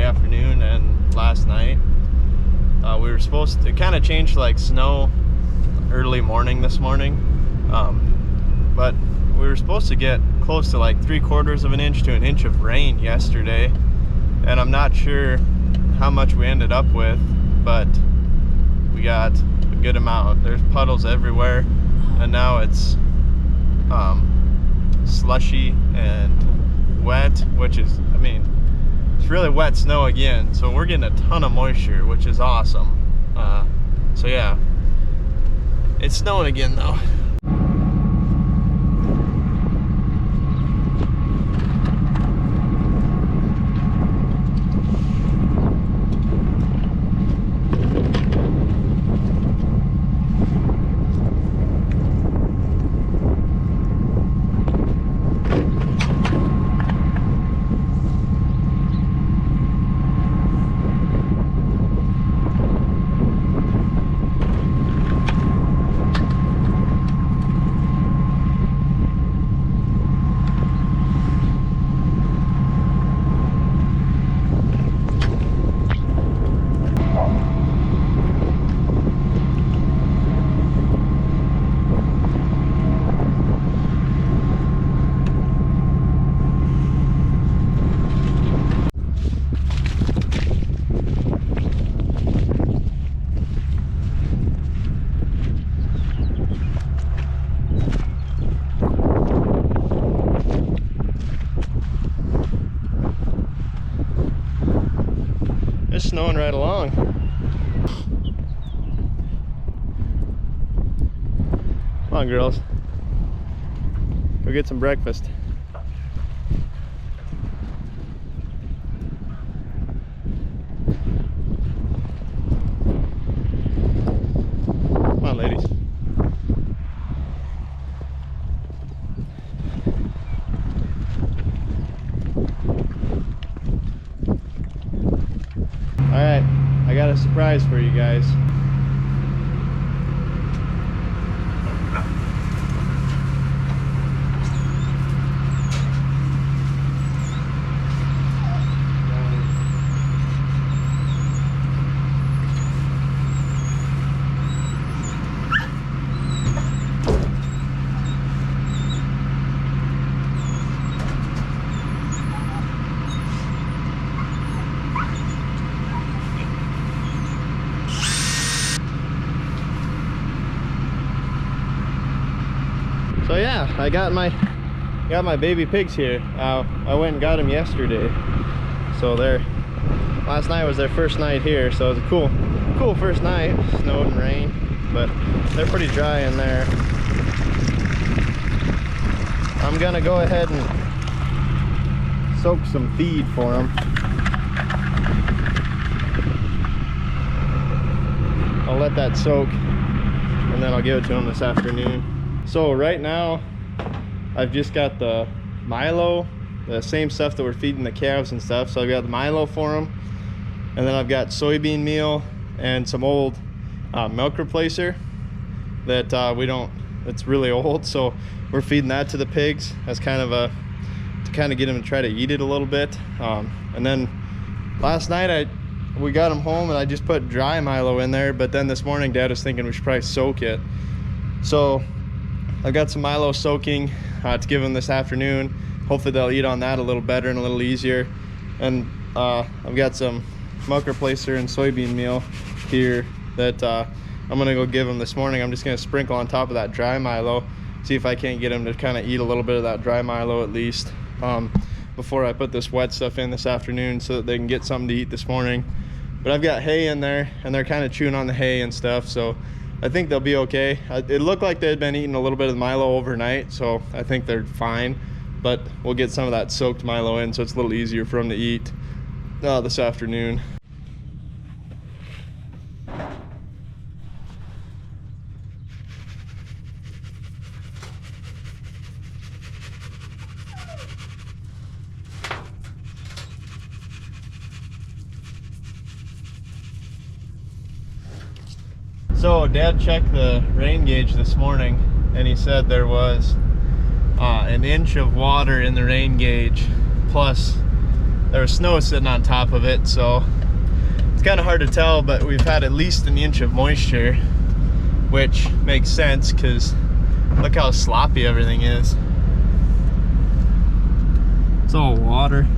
yesterday afternoon and last night. We were supposed to, it kind of changed to like snow early morning this morning, but we were supposed to get close to like 3/4 of an inch to an inch of rain yesterday, and I'm not sure how much we ended up with, but we got a good amount. There's puddles everywhere, and now it's slushy and wet, which is, I mean, it's really wet snow again, so we're getting a ton of moisture, which is awesome. So yeah, it's snowing again though. It's snowing right along. Come on, girls. Go get some breakfast. Come on, ladies. Alright, I got a surprise for you guys. So yeah, I got my baby pigs here. I went and got them yesterday. So last night was their first night here, so it was a cool first night. Snowed and rain, but they're pretty dry in there. I'm gonna go ahead and soak some feed for them. I'll let that soak, and then I'll give it to them this afternoon. So right now, I've just got the Milo, the same stuff that we're feeding the calves and stuff. So I've got the Milo for them, and then I've got soybean meal and some old milk replacer that it's really old. So we're feeding that to the pigs as kind of to get them to try to eat it a little bit. And then last night we got them home and I just put dry Milo in there, but then this morning Dad was thinking we should probably soak it. So I've got some Milo soaking to give them this afternoon. Hopefully they'll eat on that a little better and a little easier. And I've got some milk replacer and soybean meal here that I'm gonna go give them this morning. I'm just gonna sprinkle on top of that dry Milo, see if I can't get them to kind of eat a little bit of that dry Milo at least before I put this wet stuff in this afternoon, so that they can get something to eat this morning. But I've got hay in there and they're kind of chewing on the hay and stuff, so I think they'll be okay. It looked like they had been eating a little bit of Milo overnight, so I think they're fine. But we'll get some of that soaked Milo in, so it's a little easier for them to eat this afternoon. So Dad checked the rain gauge this morning and he said there was an inch of water in the rain gauge plus there was snow sitting on top of it, so it's kind of hard to tell, but we've had at least an inch of moisture, which makes sense because look how sloppy everything is. It's all water.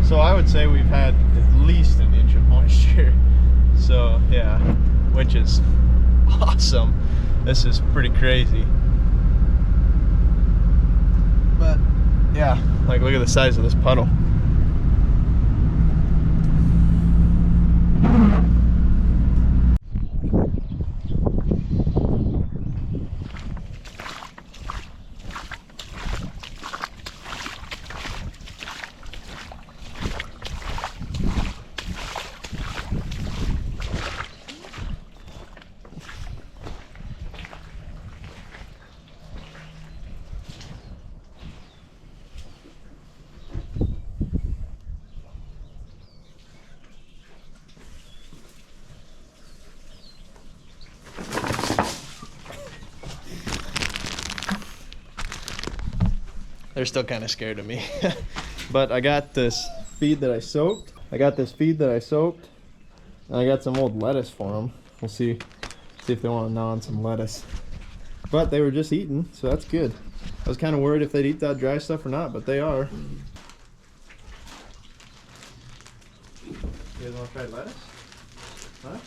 So I would say we've had at least an inch of moisture. So yeah, which is awesome. This is pretty crazy. But yeah, like look at the size of this puddle. They're still kind of scared of me. But I got this feed that I soaked. And I got some old lettuce for them. We'll see if they want to gnaw on some lettuce. But they were just eating, so that's good. I was kind of worried if they'd eat that dry stuff or not, but they are. You guys want to try lettuce? Huh?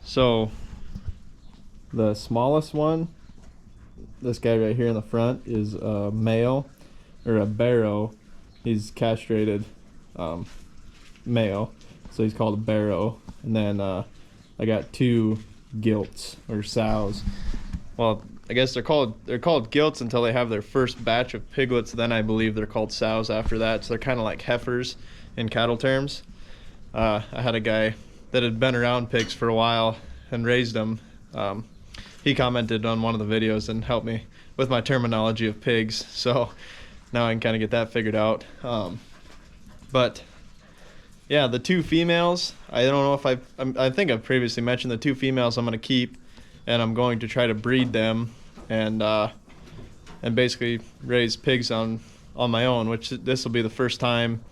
So the smallest one, this guy right here in the front, is a male, or a barrow. He's castrated male, so he's called a barrow. And then I got two gilts, or sows. Well, I guess they're called gilts until they have their first batch of piglets. Then I believe they're called sows after that. So they're kind of like heifers in cattle terms. I had a guy that had been around pigs for a while and raised them. He commented on one of the videos and helped me with my terminology of pigs, so now I can kind of get that figured out. But yeah, the two females, I don't know if I think I've previously mentioned the two females I'm going to keep, and I'm going to try to breed them and basically raise pigs on my own, which this will be the first time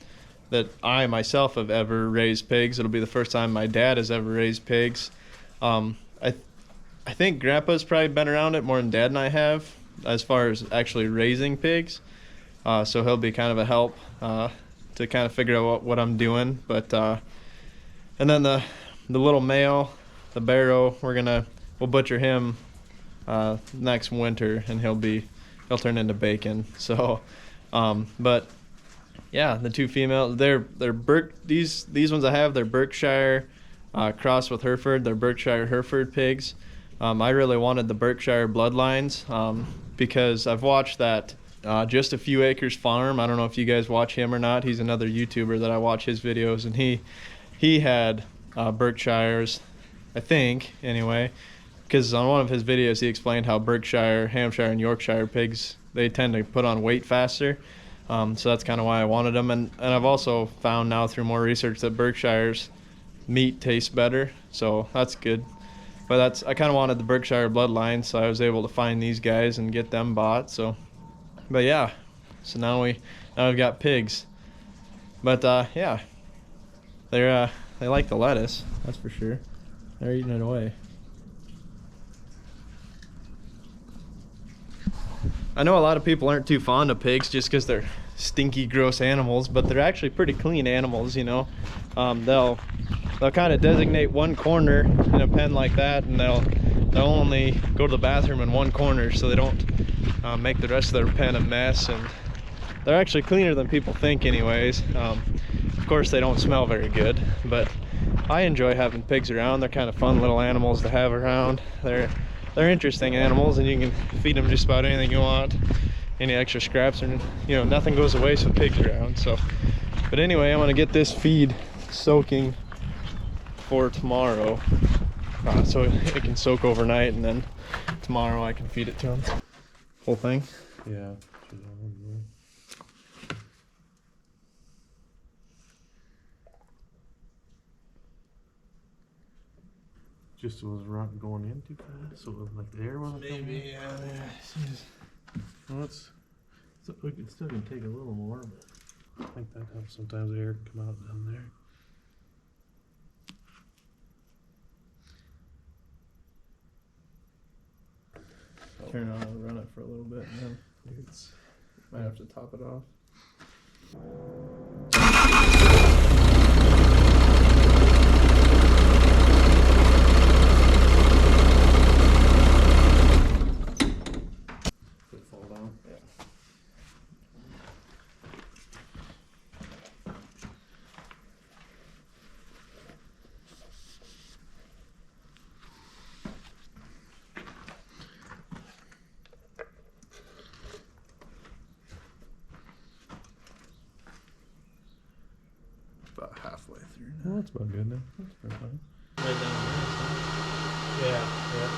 that I myself have ever raised pigs. It'll be the first time my dad has ever raised pigs. I think Grandpa's probably been around it more than Dad and I have as far as actually raising pigs. So he'll be kind of a help to kind of figure out what I'm doing. But and then the little male, the barrow, we'll butcher him next winter, and he'll turn into bacon. So but yeah, the two females, they're these ones I have, they're Berkshire crossed with Hereford. They're Berkshire Hereford pigs. I really wanted the Berkshire bloodlines because I've watched that Just a Few Acres Farm. I don't know if you guys watch him or not. He's another YouTuber that I watch his videos, and he had Berkshires, I think, anyway. because on one of his videos he explained how Berkshire, Hampshire, and Yorkshire pigs, they tend to put on weight faster. So that's kind of why I wanted them. And I've also found now through more research that Berkshire's meat tastes better, so that's good. But I kind of wanted the Berkshire bloodline, so I was able to find these guys and get them bought. So, but yeah, so now we've got pigs. But yeah, they like the lettuce, that's for sure. They're eating it away. I know a lot of people aren't too fond of pigs just because they're stinky, gross animals, but they're actually pretty clean animals, you know. They'll kind of designate one corner in a pen like that, and they'll only go to the bathroom in one corner, so they don't make the rest of their pen a mess. And they're actually cleaner than people think anyways. Of course they don't smell very good, but I enjoy having pigs around. They're kind of fun little animals to have around. They're interesting animals, and you can feed them just about anything you want. Any extra scraps, and you know, nothing goes to waste with pigs around. So, but anyway, I'm gonna get this feed soaking for tomorrow, so it can soak overnight, and then tomorrow I can feed it to them. Whole thing. Yeah. Just was going in too fast, so it was like the air wasn't coming in. Maybe, yeah. Well, it's still gonna take a little more, but I think that helps. Sometimes the air can come out down there. Turn it on and run it for a little bit, and then might have to top it off. About halfway through now. Well, that's about good now. That's pretty fine. Right down there. Yeah, yeah.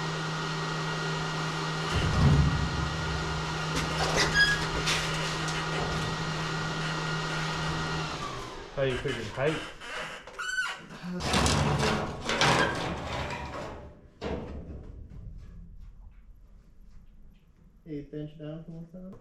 How you figured height? 1/8 inch down from the top.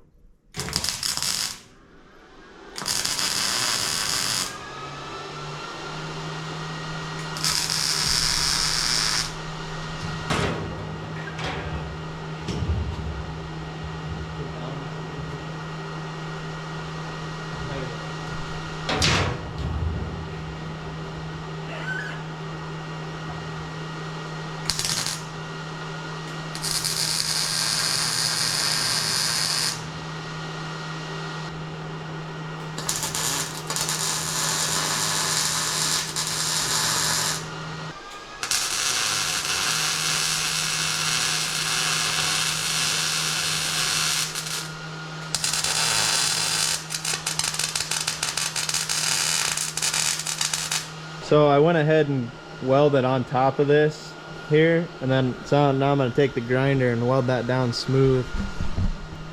So I went ahead and welded on top of this here, and then so now I'm going to take the grinder and weld that down smooth,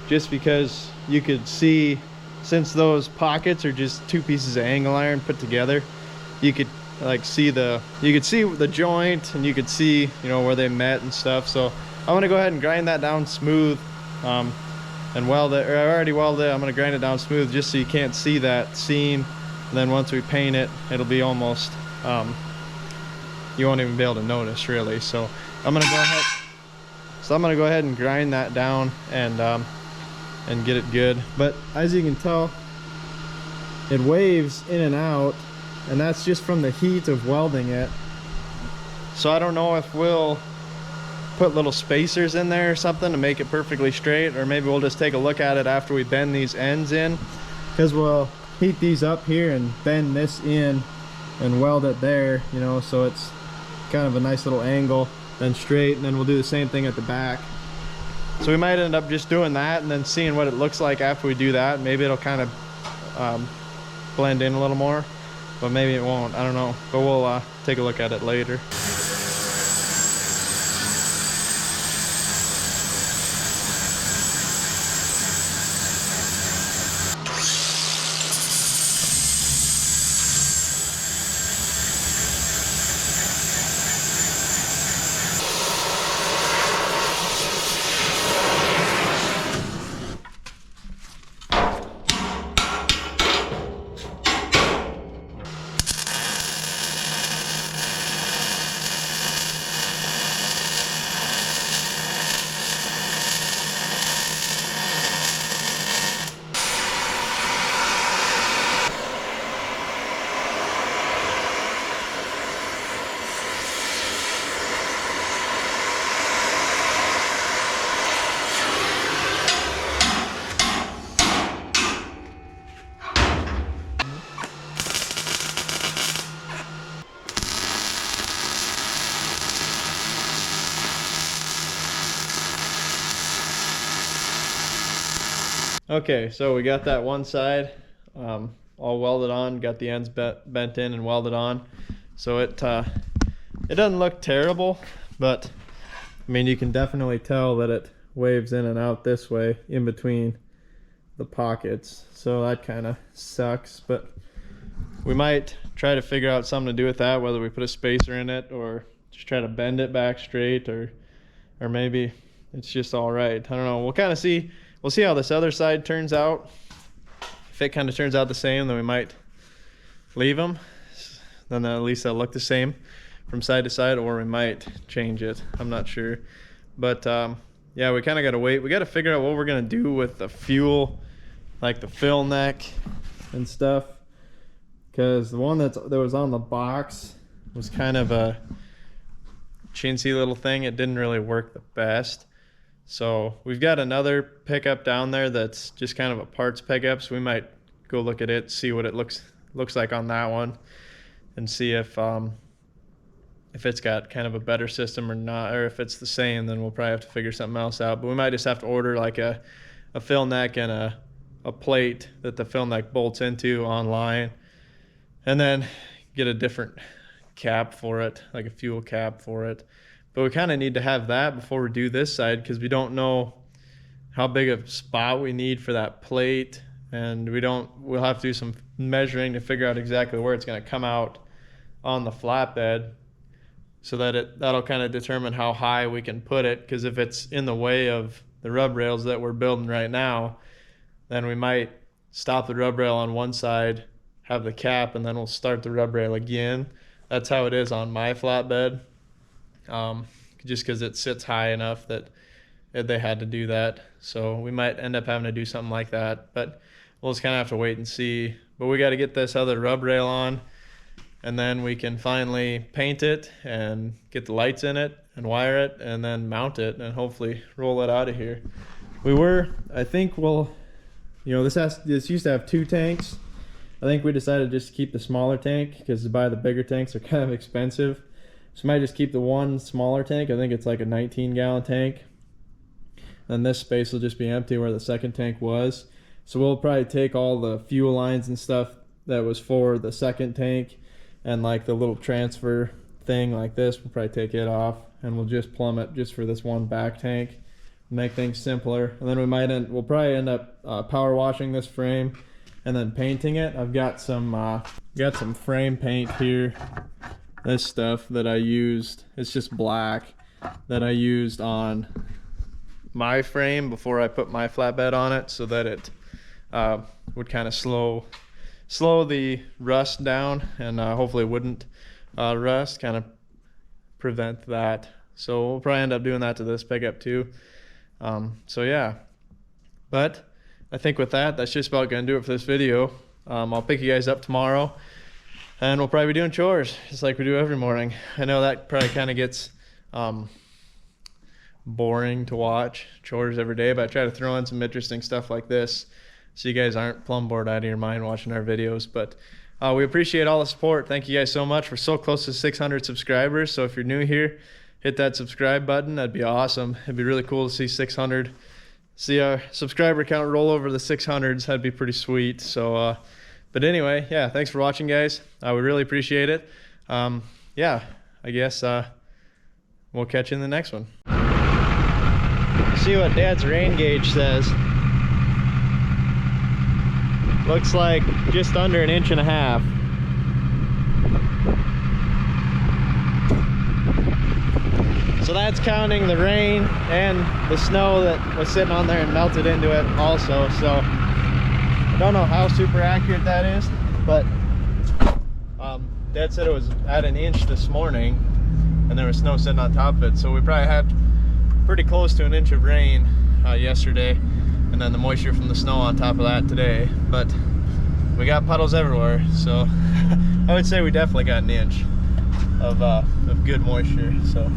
just because you could see, since those pockets are just 2 pieces of angle iron put together, you could see the joint, and you could see, you know, where they met and stuff. So I'm going to go ahead and grind that down smooth, and weld it, or I already welded it. I'm going to grind it down smooth just so you can't see that seam, and then once we paint it, it'll be almost you won't even be able to notice really. So I'm gonna go ahead and grind that down and get it good. But as you can tell, it waves in and out, and that's just from the heat of welding it. So I don't know if we'll put little spacers in there or something to make it perfectly straight, or maybe we'll just take a look at it after we bend these ends in, because we'll heat these up here and bend this in and weld it there, you know, so it's kind of a nice little angle, then straight, and then we'll do the same thing at the back. So we might end up just doing that and then seeing what it looks like after we do that. Maybe it'll kind of blend in a little more, but maybe it won't, I don't know, but we'll take a look at it later. Okay, so we got that one side all welded on, got the ends bent in and welded on. So it doesn't look terrible, but I mean, you can definitely tell that it waves in and out this way in between the pockets. So that kind of sucks, but we might try to figure out something to do with that, whether we put a spacer in it or just try to bend it back straight, or maybe it's just all right. I don't know. We'll kind of see. We'll see how this other side turns out. If it kind of turns out the same, then we might leave them. Then at least they'll look the same from side to side, or we might change it. I'm not sure. But yeah, we kind of got to wait. We got to figure out what we're going to do with the fuel, like the fill neck and stuff. Because the one that was on the box was kind of a chintzy little thing. It didn't really work the best. So we've got another pickup down there that's just kind of a parts pickup. So we might go look at it, see what it looks like on that one, and see if it's got kind of a better system or not, or if it's the same. Then we'll probably have to figure something else out. But we might just have to order like a fill neck and a plate that the fill neck bolts into online, and then get a different cap for it, like a fuel cap for it. But we kind of need to have that before we do this side, because we don't know how big of a spot we need for that plate, and we'll have to do some measuring to figure out exactly where it's going to come out on the flatbed, so that that'll kind of determine how high we can put it. Because if it's in the way of the rub rails that we're building right now, then we might stop the rub rail on one side, have the cap, and then we'll start the rub rail again. That's how it is on my flatbed. Just because it sits high enough that they had to do that. So we might end up having to do something like that, but we'll just kind of have to wait and see. But we got to get this other rub rail on, and then we can finally paint it and get the lights in it and wire it, and then mount it and hopefully roll it out of here. I think this used to have 2 tanks. I think we decided just to keep the smaller tank, because to buy the bigger tanks are kind of expensive. So might just keep the one smaller tank. I think it's like a 19-gallon tank. And this space will just be empty where the second tank was. So we'll probably take all the fuel lines and stuff that was for the second tank, and like the little transfer thing like this, we'll probably take it off, and we'll just plumb it just for this one back tank, make things simpler. And then we'll probably end up power washing this frame and then painting it. I've got some frame paint here. This stuff that I used, it's just black, that I used on my frame before I put my flatbed on it, so that it would kind of slow the rust down, and hopefully wouldn't rust, kind of prevent that. So we'll probably end up doing that to this pickup too. So yeah, but I think with that's just about gonna do it for this video. I'll pick you guys up tomorrow, and we'll probably be doing chores just like we do every morning. I know that probably kind of gets boring to watch, chores every day, but I try to throw in some interesting stuff like this so you guys aren't plumb bored out of your mind watching our videos. But we appreciate all the support. Thank you guys so much. We're so close to 600 subscribers, so if you're new here, hit that subscribe button. That'd be awesome. It'd be really cool to see 600, see our subscriber count roll over the 600s. That'd be pretty sweet. So but anyway, yeah, thanks for watching, guys. I would really appreciate it. Yeah, I guess we'll catch you in the next one. See what Dad's rain gauge says. Looks like just under 1.5 inches. So that's counting the rain and the snow that was sitting on there and melted into it also. So I don't know how super accurate that is, but Dad said it was at 1 inch this morning, and there was snow sitting on top of it. So we probably had pretty close to 1 inch of rain yesterday, and then the moisture from the snow on top of that today. But we got puddles everywhere, so I would say we definitely got 1 inch of good moisture. So